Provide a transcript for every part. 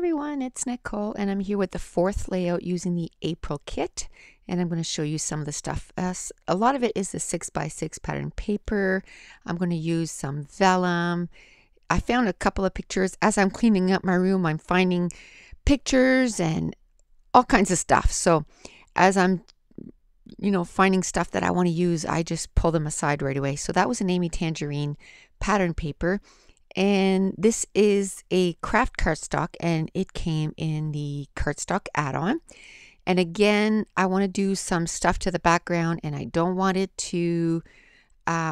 everyone, it's Nicole and I'm here with the fourth layout using the April kit, and I'm going to show you some of the stuff. A lot of it is the 6x6 pattern paper. I'm going to use some vellum. I found a couple of pictures. As I'm cleaning up my room, I'm finding pictures and all kinds of stuff. So as I'm finding stuff that I want to use, I just pull them aside right away. So that was an Amy Tangerine pattern paper. And this is a craft cardstock, and it came in the cardstock add-on. And again, I want to do some stuff to the background, and I don't want it to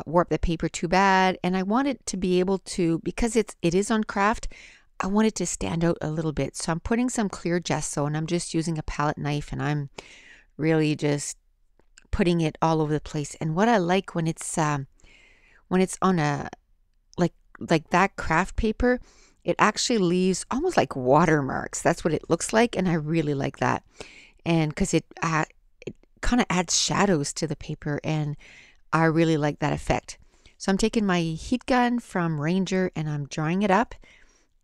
warp the paper too bad. And I want it to be able to, because it is on craft, I want it to stand out a little bit. So I'm putting some clear gesso, and I'm just using a palette knife, and I'm really just putting it all over the place. And what I like when it's on a like that craft paper, it actually leaves almost like watermarks. That's what it looks like, and I really like that. And because it kind of adds shadows to the paper, and I really like that effect. So I'm taking my heat gun from Ranger and I'm drying it up,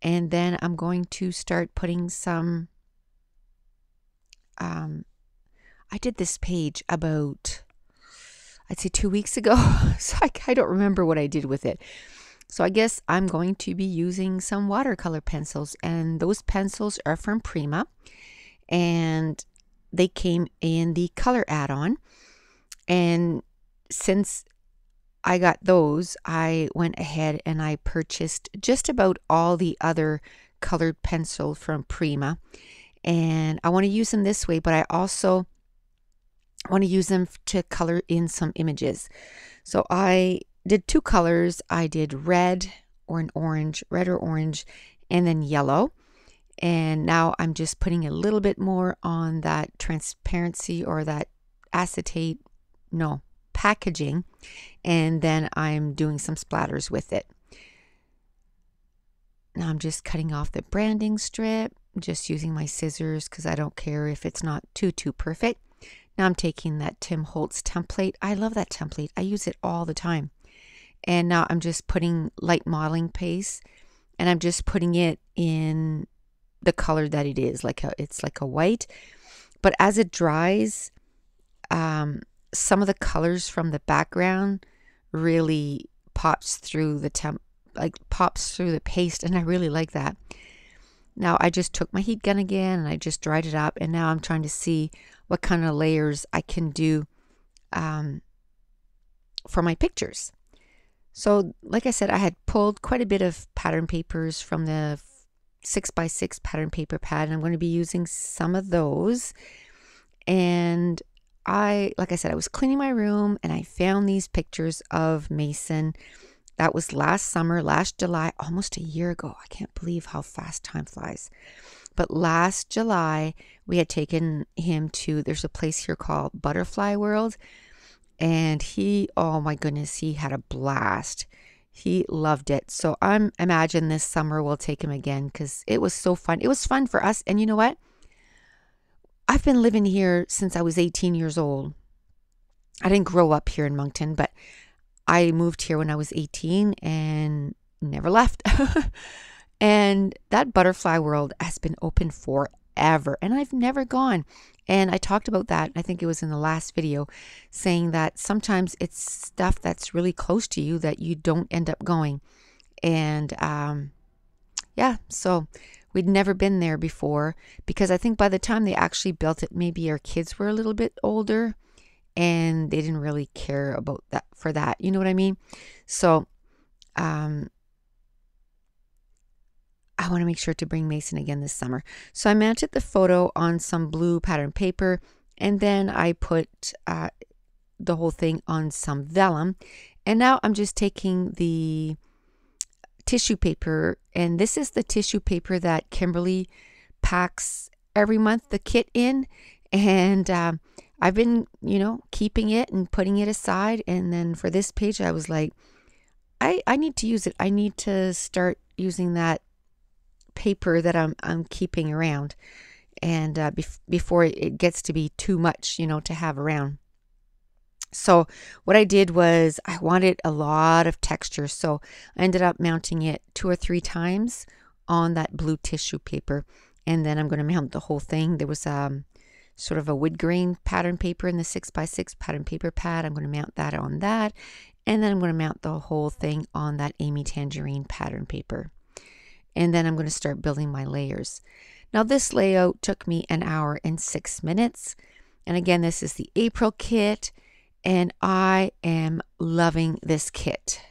and then I'm going to start putting some I did this page about, I'd say 2 weeks ago, so I don't remember what I did with it. So I guess I'm going to be using some watercolor pencils, and those pencils are from Prima, and they came in the color add-on. And since I got those, I went ahead and I purchased just about all the other colored pencils from Prima, and I want to use them this way, but I also want to use them to color in some images. So I did two colors. I did red or orange, and then yellow. And now I'm just putting a little bit more on that transparency or that packaging. And then I'm doing some splatters with it. Now I'm just cutting off the branding strip, just using my scissors because I don't care if it's not too perfect. Now I'm taking that Tim Holtz template. I love that template. I use it all the time. And now I'm just putting light modeling paste, and I'm just putting it in the color that it is. It's like a white. But as it dries, some of the colors from the background really pops through the paste, and I really like that. Now I just took my heat gun again and I just dried it up, and now I'm trying to see what kind of layers I can do for my pictures. So like I said, I had pulled quite a bit of pattern papers from the 6x6 pattern paper pad, and I'm going to be using some of those. And like I said, I was cleaning my room and I found these pictures of Mason. That was last summer, last July, almost a year ago. I can't believe how fast time flies. But last July, we had taken him to, there's a place here called Butterfly World. And oh my goodness, he had a blast. He loved it. So I'm imagine this summer we'll take him again because it was so fun. It was fun for us. And you know what? I've been living here since I was 18 years old. I didn't grow up here in Moncton, but I moved here when I was 18 and never left. And that Butterfly World has been open forever, and I've never gone. And I talked about that, I think it was in the last video, saying that sometimes it's stuff that's really close to you that you don't end up going. And yeah, so we'd never been there before, because I think by the time they actually built it, maybe our kids were a little bit older and they didn't really care about that for that. You know what I mean? So I want to make sure to bring Mason again this summer. So I mounted the photo on some blue pattern paper, and then I put the whole thing on some vellum. And now I'm just taking the tissue paper, and this is the tissue paper that Kimberly packs every month, the kit in. And I've been, keeping it and putting it aside. And then for this page, I was like, I need to use it. I need to start using that paper that I'm keeping around, and before it gets to be too much, to have around. So what I did was I wanted a lot of texture, so I ended up mounting it 2 or 3 times on that blue tissue paper. and then I'm going to mount the whole thing. There was sort of a wood grain pattern paper in the 6x6 pattern paper pad. I'm going to mount that on that, and then I'm going to mount the whole thing on that Amy Tangerine pattern paper. And then I'm going to start building my layers. Now this layout took me 1 hour and 6 minutes. And again, this is the April kit, and I am loving this kit.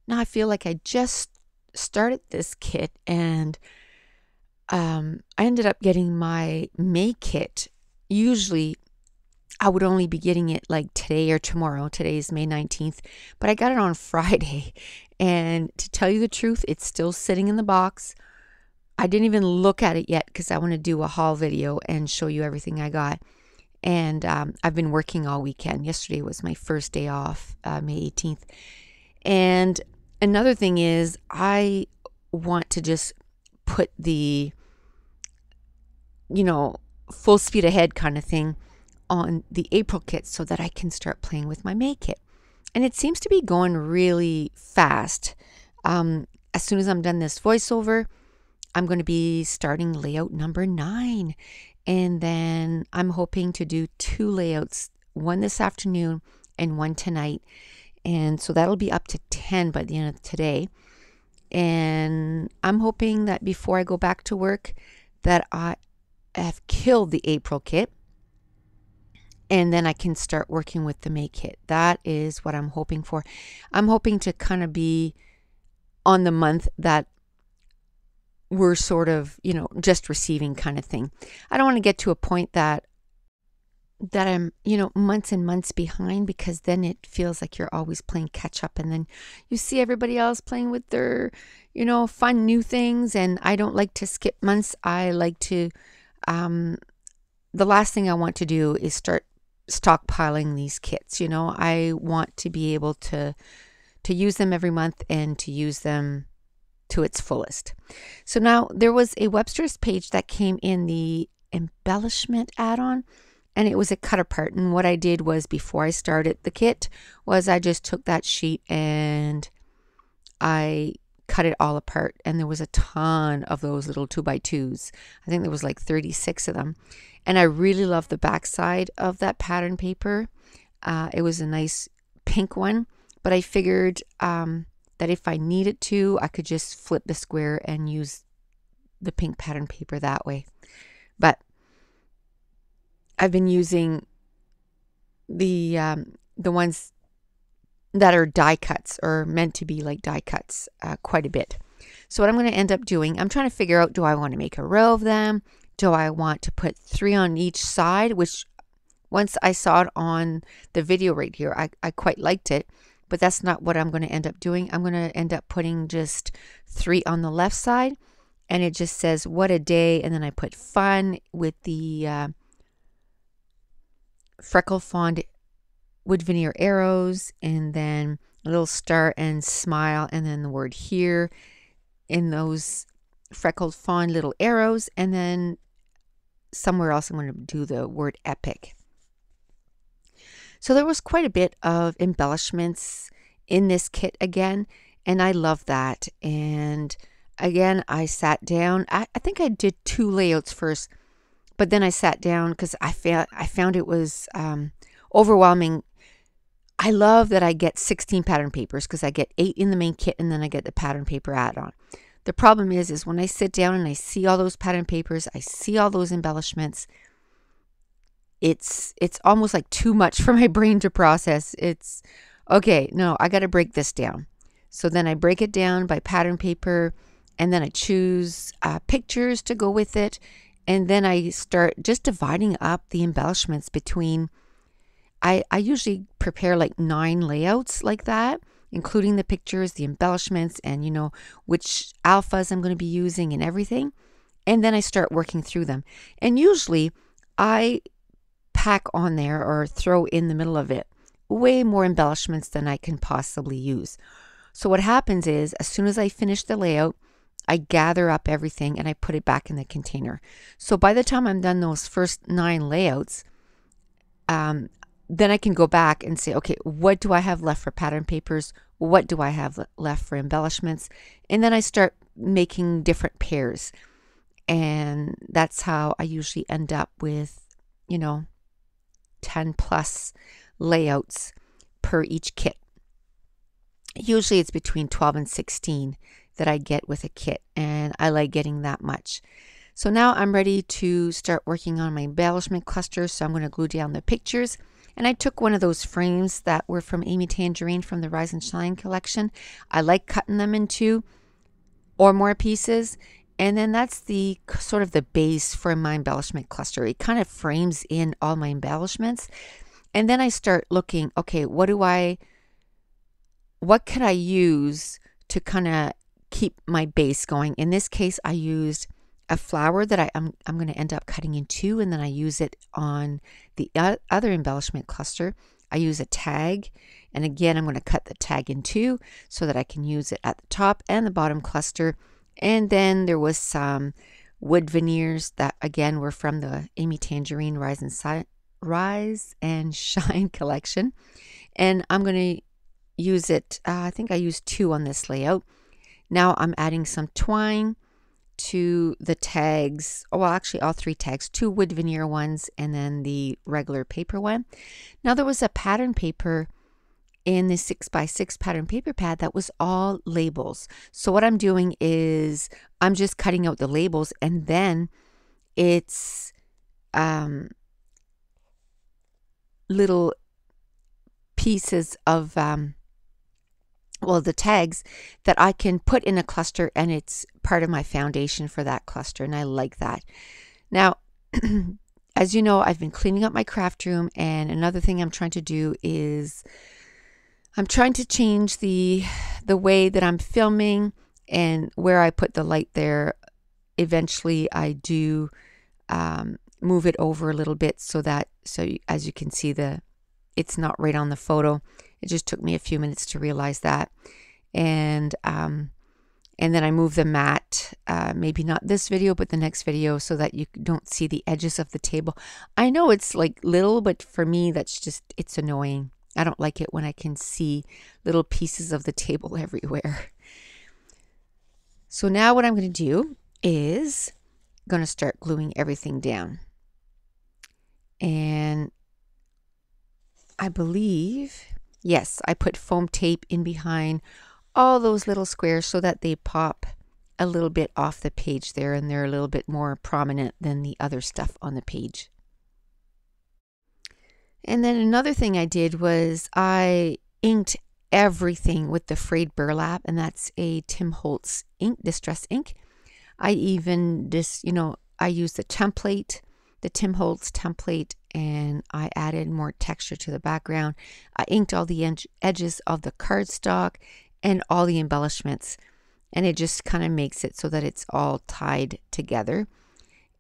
Now I feel like I just started this kit, and I ended up getting my May kit. Usually I would only be getting it like today or tomorrow. Today is May 19th, but I got it on Friday. And to tell you the truth, it's still sitting in the box. I didn't even look at it yet because I want to do a haul video and show you everything I got. And I've been working all weekend. Yesterday was my first day off, May 18th. And another thing is I want to just put the, full speed ahead kind of thing on the April kit so that I can start playing with my May kit. And it seems to be going really fast. As soon as I'm done this voiceover, I'm going to be starting layout number 9. And then I'm hoping to do 2 layouts, one this afternoon and one tonight. And so that'll be up to 10 by the end of today. And I'm hoping that before I go back to work that I have killed the April kit. And then I can start working with the May kit. That is what I'm hoping for. I'm hoping to kind of be on the month that we're sort of, just receiving kind of thing. I don't want to get to a point that I'm, months and months behind, because then it feels like you're always playing catch up, and then you see everybody else playing with their, fun new things. And I don't like to skip months. I like to, the last thing I want to do is start stockpiling these kits. I want to be able to use them every month and to use them to its fullest. So now there was a Webster's page that came in the embellishment add-on, and it was a cut apart. And what I did was, before I started the kit, was I just took that sheet and I cut it all apart. And there was a ton of those little 2x2s. I think there was like 36 of them. And I really love the backside of that pattern paper. It was a nice pink one, but I figured that if I needed to, I could just flip the square and use the pink pattern paper that way. But I've been using the ones that are die cuts, or meant to be like die cuts, quite a bit. So what I'm going to end up doing, I'm trying to figure out, do I want to make a row of them? Do I want to put 3 on each side? Which, once I saw it on the video right here, I quite liked it. But that's not what I'm going to end up doing. I'm going to end up putting just 3 on the left side. And it just says, what a day. And then I put fun with the freckle fond wood veneer arrows. And then a little star and smile. And then the word here in those freckled fond little arrows. And then somewhere else I'm going to do the word epic. So there was quite a bit of embellishments in this kit again, and I love that. And again, I sat down. I think I did 2 layouts first, but then I sat down because I found it was overwhelming. I love that I get 16 pattern papers, because I get 8 in the main kit, and then I get the pattern paper add-on. The problem is when I sit down and I see all those pattern papers, I see all those embellishments, it's almost like too much for my brain to process. It's okay, no, I got to break this down. So then I break it down by pattern paper, and then I choose pictures to go with it. And then I start just dividing up the embellishments between, I usually prepare like 9 layouts like that, including the pictures, the embellishments, and which alphas I'm going to be using and everything. And then I start working through them. And usually I pack on there, or throw in the middle of it, way more embellishments than I can possibly use. So what happens is, as soon as I finish the layout, I gather up everything and I put it back in the container. So by the time I'm done those first 9 layouts, then I can go back and say, okay, what do I have left for pattern papers? What do I have left for embellishments? And then I start making different pairs. And that's how I usually end up with, 10 plus layouts per each kit. Usually it's between 12 and 16 that I get with a kit, and I like getting that much. So now I'm ready to start working on my embellishment cluster. So I'm going to glue down the pictures. And I took one of those frames that were from Amy Tangerine from the Rise and Shine collection. I like cutting them in 2 or more pieces. And then that's the sort of the base for my embellishment cluster. It kind of frames in all my embellishments. And then I start looking, okay, what could I use to kind of keep my base going? In this case, I used a flower that I'm going to end up cutting in 2, and then I use it on the other embellishment cluster. I use a tag, and again I'm going to cut the tag in 2 so that I can use it at the top and the bottom cluster. And then there was some wood veneers that again were from the Amy Tangerine Rise and Shine collection, and I'm going to use it. I think I used 2 on this layout. Now I'm adding some twine to the tags. Oh, well, actually all 3 tags, 2 wood veneer ones and then the regular paper one. Now there was a pattern paper in the 6x6 pattern paper pad that was all labels. So what I'm doing is I'm just cutting out the labels, and then it's little pieces of the tags that I can put in a cluster, and it's part of my foundation for that cluster, and I like that. Now, as you know, I've been cleaning up my craft room, and another thing I'm trying to do is I'm trying to change the way that I'm filming and where I put the light there. Eventually, I do move it over a little bit so as you can see, it's not right on the photo. It just took me a few minutes to realize that. And then I move the mat, maybe not this video, but the next video, so that you don't see the edges of the table. I know it's like little, but for me, it's annoying. I don't like it when I can see little pieces of the table everywhere. So now what I'm going to do is I'm going to start gluing everything down. And I believe, yes, I put foam tape in behind all those little squares so that they pop a little bit off the page there, and they're a little bit more prominent than the other stuff on the page. And then another thing I did was I inked everything with the frayed burlap, and that's a Tim Holtz ink, distress ink. I even I used the template, the Tim Holtz template, and I added more texture to the background. I inked all the edges of the cardstock and all the embellishments, and it just kind of makes it so that it's all tied together.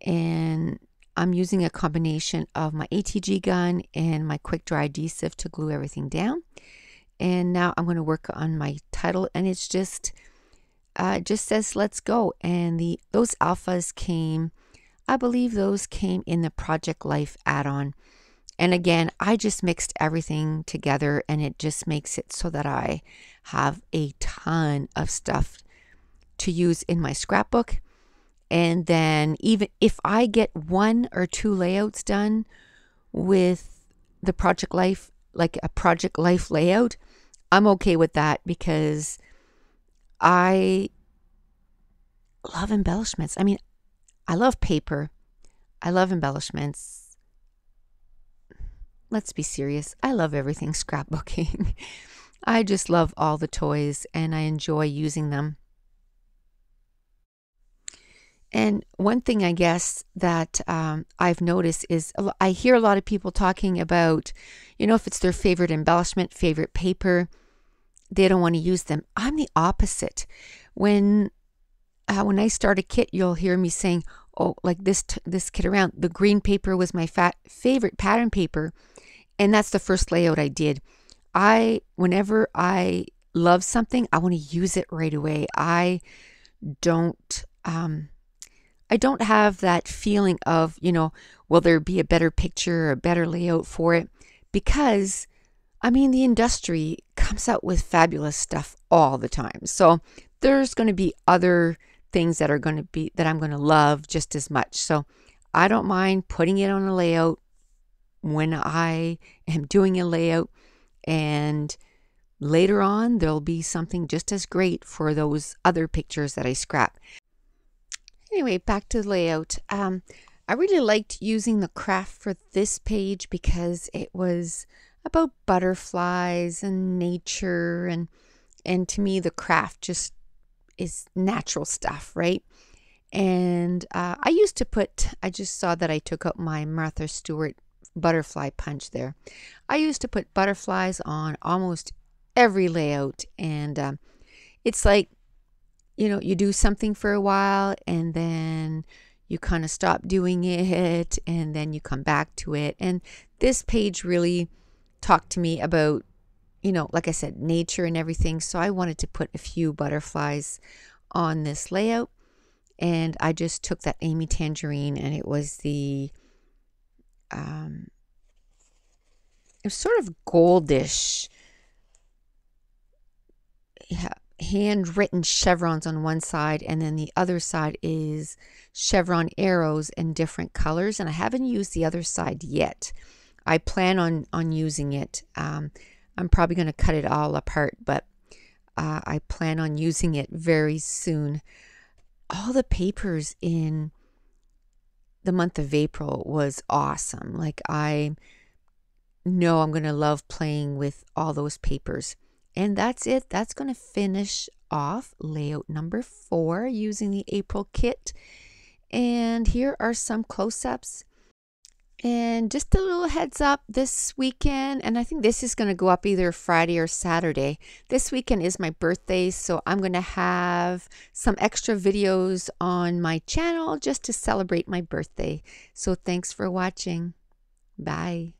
And I'm using a combination of my ATG gun and my quick dry adhesive to glue everything down. And now I'm going to work on my title, and it's just says let's go. And those alphas came, I believe those came in the Project Life add-on. And again, I just mixed everything together, and it just makes it so that I have a ton of stuff to use in my scrapbook. And then even if I get 1 or 2 layouts done with the Project Life, like a Project Life layout, I'm okay with that, because I love embellishments. I mean, I love paper. I love embellishments. Let's be serious. I love everything scrapbooking. I just love all the toys, and I enjoy using them. And one thing I guess that I've noticed is I hear a lot of people talking about, if it's their favorite embellishment, favorite paper, they don't want to use them. I'm the opposite. When I start a kit, you'll hear me saying, oh, like this kit around, the green paper was my favorite pattern paper, and that's the first layout I did. Whenever I love something, I want to use it right away. I don't have that feeling of, will there be a better picture or a better layout for it? Because, the industry comes out with fabulous stuff all the time. So there's going to be other things that I'm going to love just as much. So I don't mind putting it on a layout when I am doing a layout, and later on there'll be something just as great for those other pictures that I scrap. Anyway, back to the layout. I really liked using the craft for this page because it was about butterflies and nature, and to me the craft just is natural stuff, right? And I just saw that I took out my Martha Stewart butterfly punch there. I used to put butterflies on almost every layout, and it's like, you do something for a while and then you kind of stop doing it and then you come back to it. And this page really talked to me about, like I said, nature and everything. So I wanted to put a few butterflies on this layout. And I just took that Amy Tangerine, and it was it was sort of goldish, handwritten chevrons on one side, and then the other side is chevron arrows in different colors. And I haven't used the other side yet. I plan on using it. I'm probably going to cut it all apart, but I plan on using it very soon. All the papers in the month of April was awesome. Like, I know I'm going to love playing with all those papers. And that's it. That's going to finish off layout number 4 using the April kit. And here are some close-ups. And just a little heads up, this weekend, and I think this is going to go up either Friday or Saturday. This weekend is my birthday, so I'm going to have some extra videos on my channel just to celebrate my birthday. So thanks for watching. Bye.